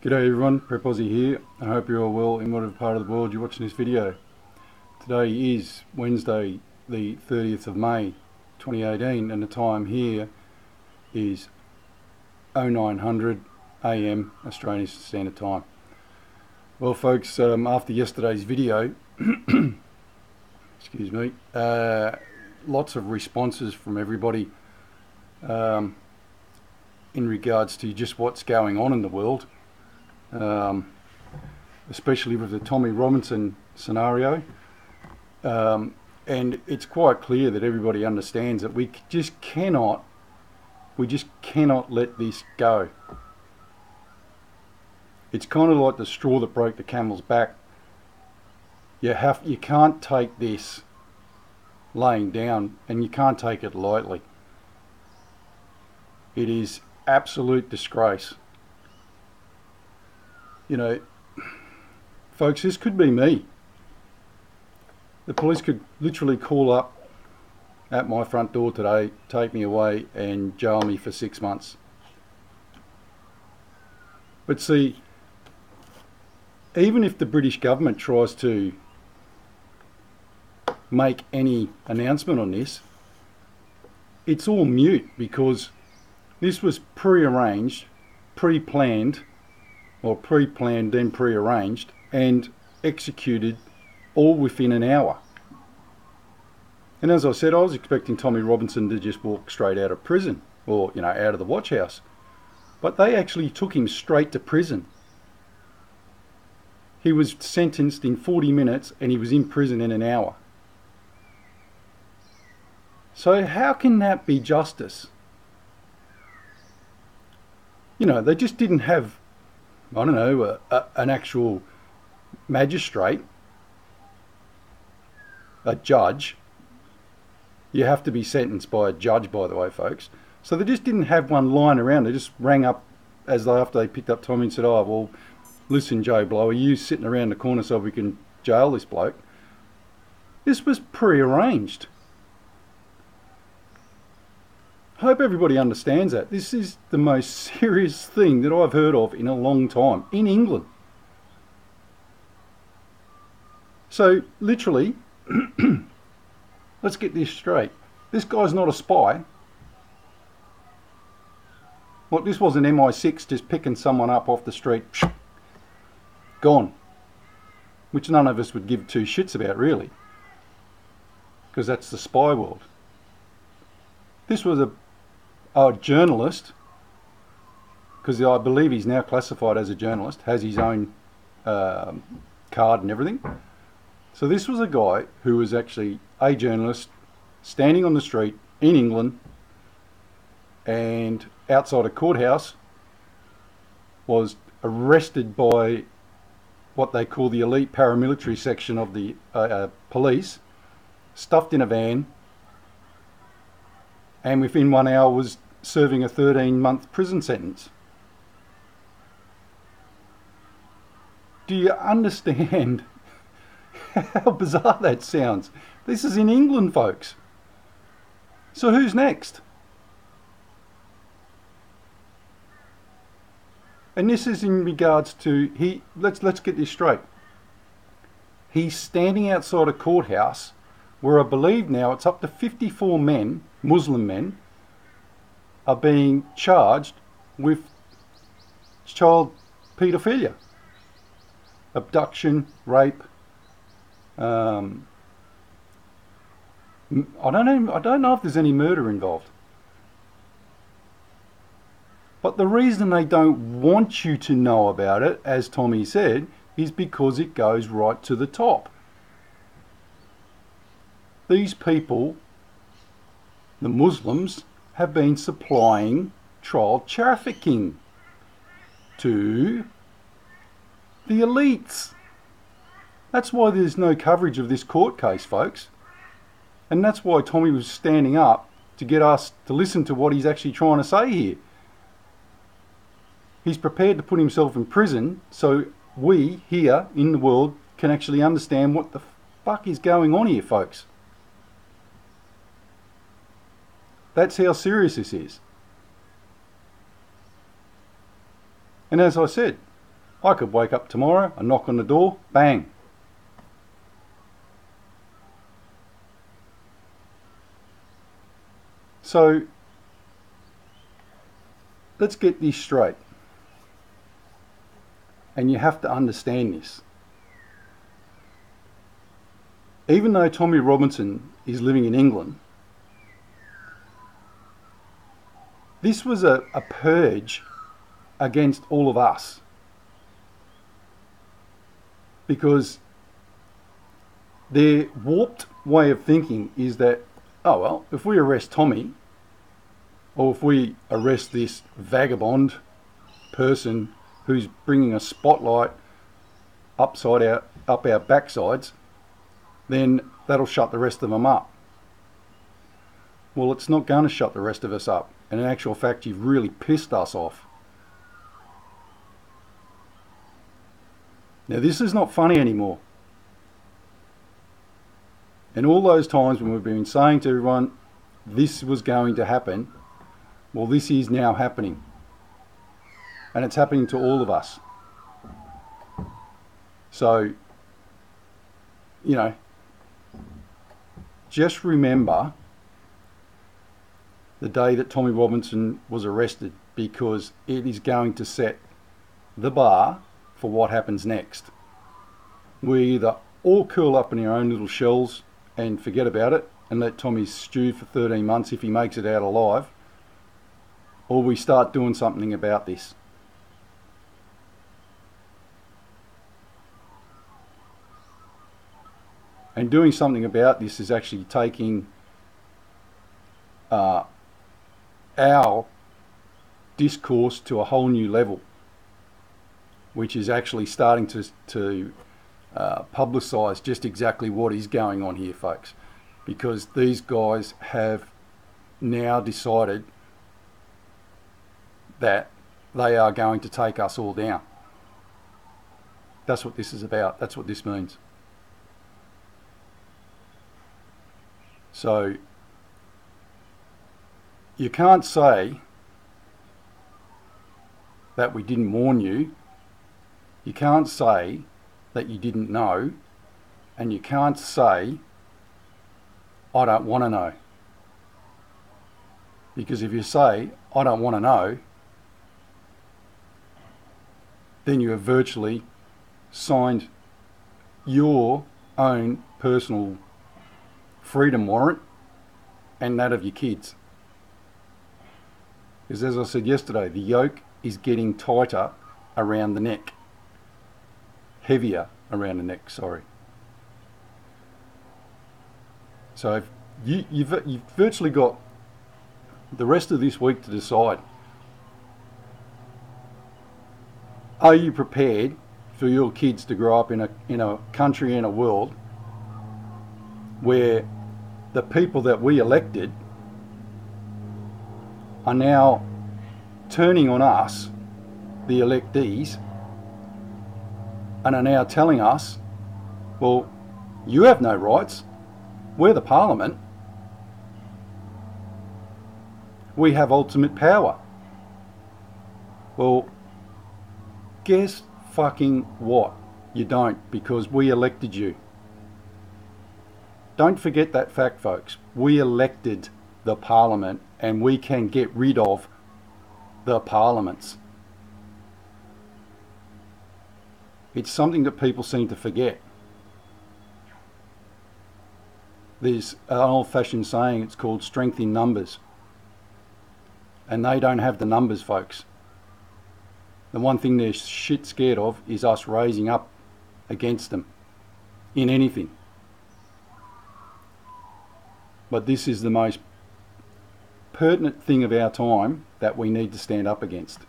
G'day everyone, prepaussie here. I hope you're all well in whatever part of the world you're watching this video. Today is Wednesday the 30th of May 2018 and the time here is 0900 AM Australian Standard Time. Well folks, after yesterday's video, excuse me, lots of responses from everybody in regards to just what's going on in the world. Especially with the Tommy Robinson scenario, and it's quite clear that everybody understands that we just cannot let this go. It's kind of like the straw that broke the camel's back. You can't take this laying down, and you can't take it lightly. It is absolute disgrace. You know, folks, this could be me. The police could literally call up at my front door today, take me away and jail me for 6 months. But see, even if the British government tries to make any announcement on this, it's all mute, because this was pre-arranged, pre-planned, or pre-planned then pre-arranged and executed all within an hour. And as I said, I was expecting Tommy Robinson to just walk straight out of prison, or out of the watch house, but they actually took him straight to prison. He was sentenced in 40 minutes and he was in prison in an hour. So how can that be justice? They just didn't have, I don't know, an actual magistrate, a judge. You have to be sentenced by a judge, by the way, folks. So they just didn't have one lying around. They just rang up after they picked up Tommy and said, "Oh, well, listen, Joe Blow, are you sitting around the corner so we can jail this bloke?" This was pre-arranged. I hope everybody understands that. This is the most serious thing that I've heard of in a long time in England. So literally, let's get this straight. This guy's not a spy. Look, this wasn't MI6 just picking someone up off the street, gone. Which none of us would give two shits about, really, because that's the spy world. This was a journalist, because I believe he's now classified as a journalist, has his own card and everything. So this was a guy who was actually a journalist standing on the street in England, and outside a courthouse was arrested by what they call the elite paramilitary section of the police, stuffed in a van, and within 1 hour was serving a 13-month prison sentence. Do you understand how bizarre that sounds? This is in England, folks. So who's next? And this is in regards to, let's get this straight. He's standing outside a courthouse where I believe now it's up to 54 men, Muslim men, are being charged with child paedophilia, abduction, rape. I don't know if there's any murder involved. But the reason they don't want you to know about it, as Tommy said, is because it goes right to the top. These people, the Muslims, have been supplying child trafficking to the elites. That's why there's no coverage of this court case, folks. And that's why Tommy was standing up to get us to listen to what he's actually trying to say here. He's prepared to put himself in prison so we here in the world can actually understand what the fuck is going on here, folks. That's how serious this is. And as I said, I could wake up tomorrow, a knock on the door, bang. So let's get this straight. And you have to understand this. Even though Tommy Robinson is living in England, this was a purge against all of us. Because their warped way of thinking is that, oh well, if we arrest Tommy, or if we arrest this vagabond person who's bringing a spotlight up our backsides, then that'll shut the rest of them up. Well, it's not going to shut the rest of us up. And in actual fact, you've really pissed us off. Now, this is not funny anymore. And all those times when we've been saying to everyone, this was going to happen, well, this is now happening. And it's happening to all of us. So, you know, just remember the day that Tommy Robinson was arrested, because it is going to set the bar for what happens next. We either all curl up in our own little shells and forget about it and let Tommy stew for 13 months if he makes it out alive, or we start doing something about this. And doing something about this is actually taking our discourse to a whole new level, which is actually starting to publicise just exactly what is going on here, folks, because these guys have now decided that they are going to take us all down. That's what this is about. That's what this means. So you can't say that we didn't warn you. You can't say that you didn't know. And you can't say, I don't want to know. Because if you say, I don't want to know, then you have virtually signed your own personal freedom warrant and that of your kids. Because as I said yesterday, the yoke is getting tighter around the neck. Heavier around the neck, sorry. So if you've virtually got the rest of this week to decide. Are you prepared for your kids to grow up in a country and a world where the people that we elected are now turning on us, the electees, and are now telling us, well, you have no rights, we're the parliament, we have ultimate power. Well, guess fucking what? You don't, because we elected you. Don't forget that fact, folks. We elected the parliament, and we can get rid of the parliaments. It's something that people seem to forget. There's an old-fashioned saying, it's called strength in numbers. And they don't have the numbers, folks. The one thing they're shit scared of is us raising up against them in anything. But this is the most pertinent thing of our time that we need to stand up against.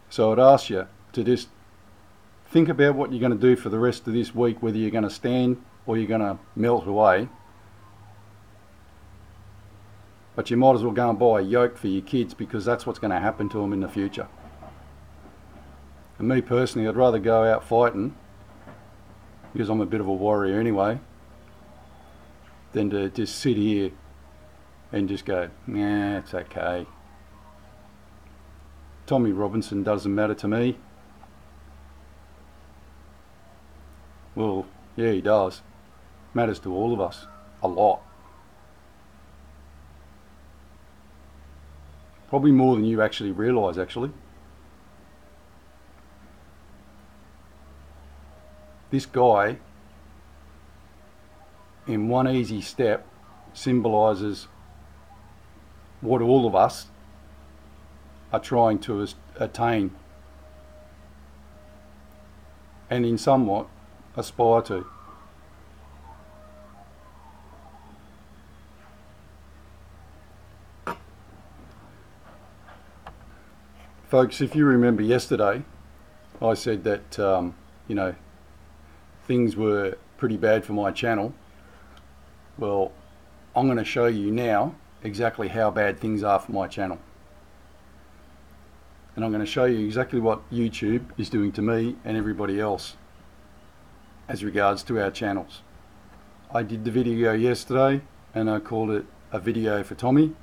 So I'd ask you to just think about what you're going to do for the rest of this week, whether you're going to stand or you're going to melt away. But you might as well go and buy a yoke for your kids, because that's what's going to happen to them in the future. And me personally, I'd rather go out fighting, because I'm a bit of a warrior anyway, than to just sit here and just go, nah, it's okay. Tommy Robinson doesn't matter to me. Well, yeah, he does. Matters to all of us. A lot. Probably more than you actually realise, actually. This guy, in one easy step, symbolises what all of us are trying to attain, and in somewhat aspire to. Folks, if you remember yesterday, I said that you know, things were pretty bad for my channel. Well, I'm going to show you now exactly how bad things are for my channel. And I'm going to show you exactly what YouTube is doing to me and everybody else as regards to our channels. I did the video yesterday and I called it a video for Tommy.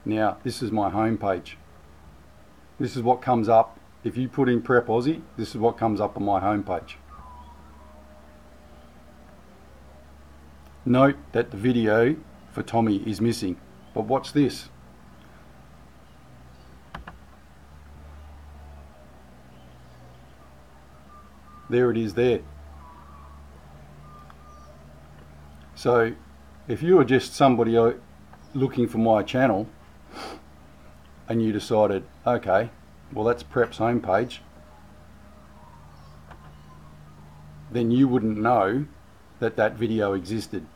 Now, this is my home page. This is what comes up. If you put in prepaussie, this is what comes up on my home page. Note that the video for Tommy is missing, but watch this. There it is there. So if you were just somebody looking for my channel and you decided, okay, well that's Prep's homepage, then you wouldn't know that that video existed.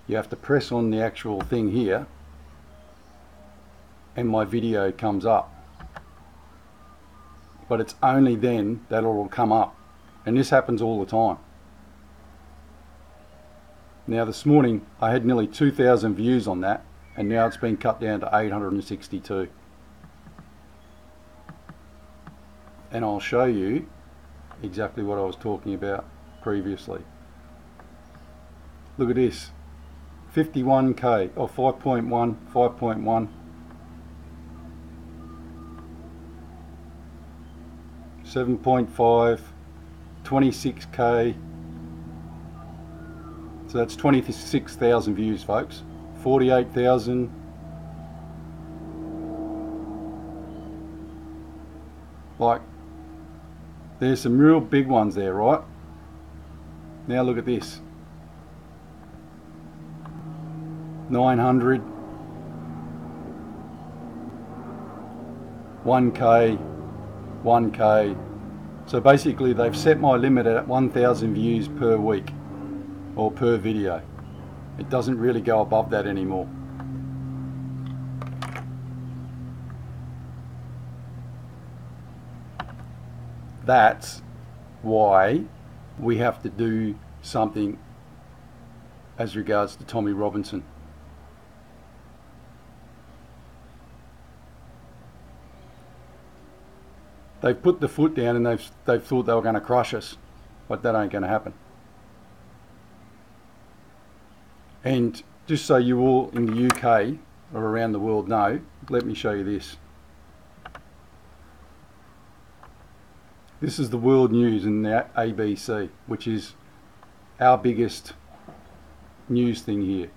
You have to press on the actual thing here and my video comes up. But it's only then that it'll come up, and this happens all the time. Now this morning I had nearly 2,000 views on that, and now it's been cut down to 862. And I'll show you exactly what I was talking about previously. Look at this, 51k, or 5.1, 5.1. 7.5, 26k, so that's 26,000 views, folks. 48,000, like, there's some real big ones there, right? Now look at this, 900, 1k, 1k. So basically they've set my limit at 1,000 views per week or per video. It doesn't really go above that anymore. That's why we have to do something as regards to Tommy Robinson. They've put the foot down and they've thought they were going to crush us, but that ain't going to happen. And just so you all in the UK or around the world know, let me show you this. This is the world news in the ABC, which is our biggest news thing here.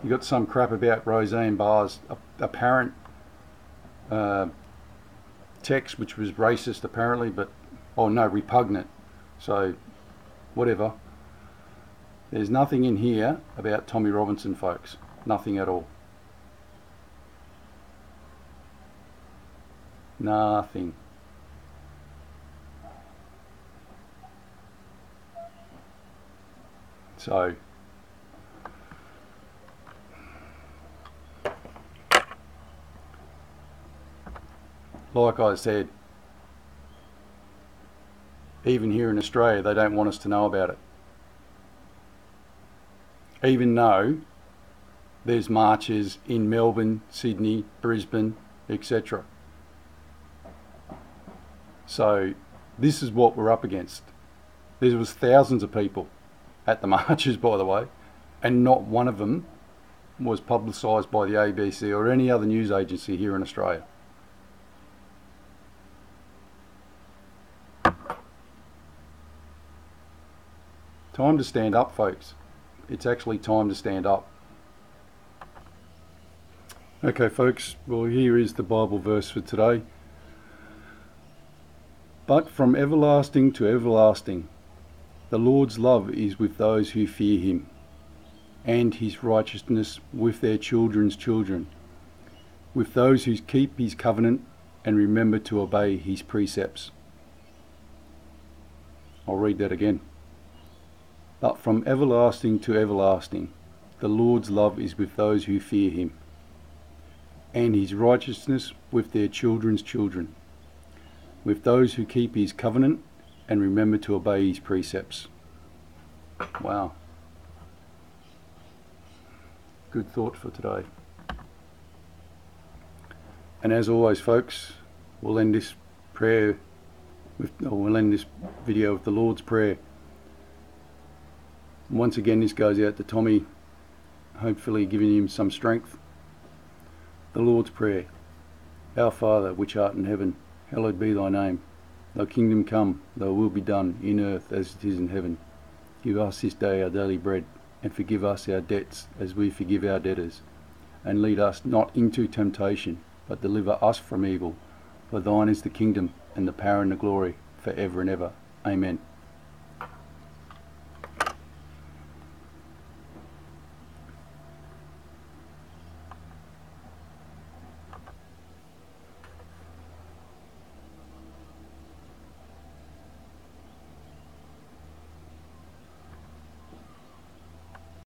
You got some crap about Roseanne Barr's apparent text, which was racist apparently, but oh no, repugnant, so whatever. There's nothing in here about Tommy Robinson, folks, nothing at all. Nothing. So like I said, even here in Australia they don't want us to know about it, even though there's marches in Melbourne, Sydney, Brisbane, etc. So this is what we're up against. There was thousands of people at the marches, by the way, and not one of them was publicised by the ABC or any other news agency here in Australia. Time to stand up, folks. It's actually time to stand up. Okay, folks, well, here is the Bible verse for today. But from everlasting to everlasting, the Lord's love is with those who fear him, and his righteousness with their children's children, with those who keep his covenant and remember to obey his precepts. I'll read that again. But from everlasting to everlasting, the Lord's love is with those who fear him, and his righteousness with their children's children, with those who keep his covenant and remember to obey his precepts. Wow. Good thought for today. And as always, folks, we'll end this video with the Lord's Prayer. Once again, this goes out to Tommy, hopefully giving him some strength. The Lord's Prayer. Our Father, which art in heaven, hallowed be thy name. Thy kingdom come, thy will be done, in earth as it is in heaven. Give us this day our daily bread, and forgive us our debts as we forgive our debtors. And lead us not into temptation, but deliver us from evil. For thine is the kingdom, and the power and the glory, for ever and ever. Amen.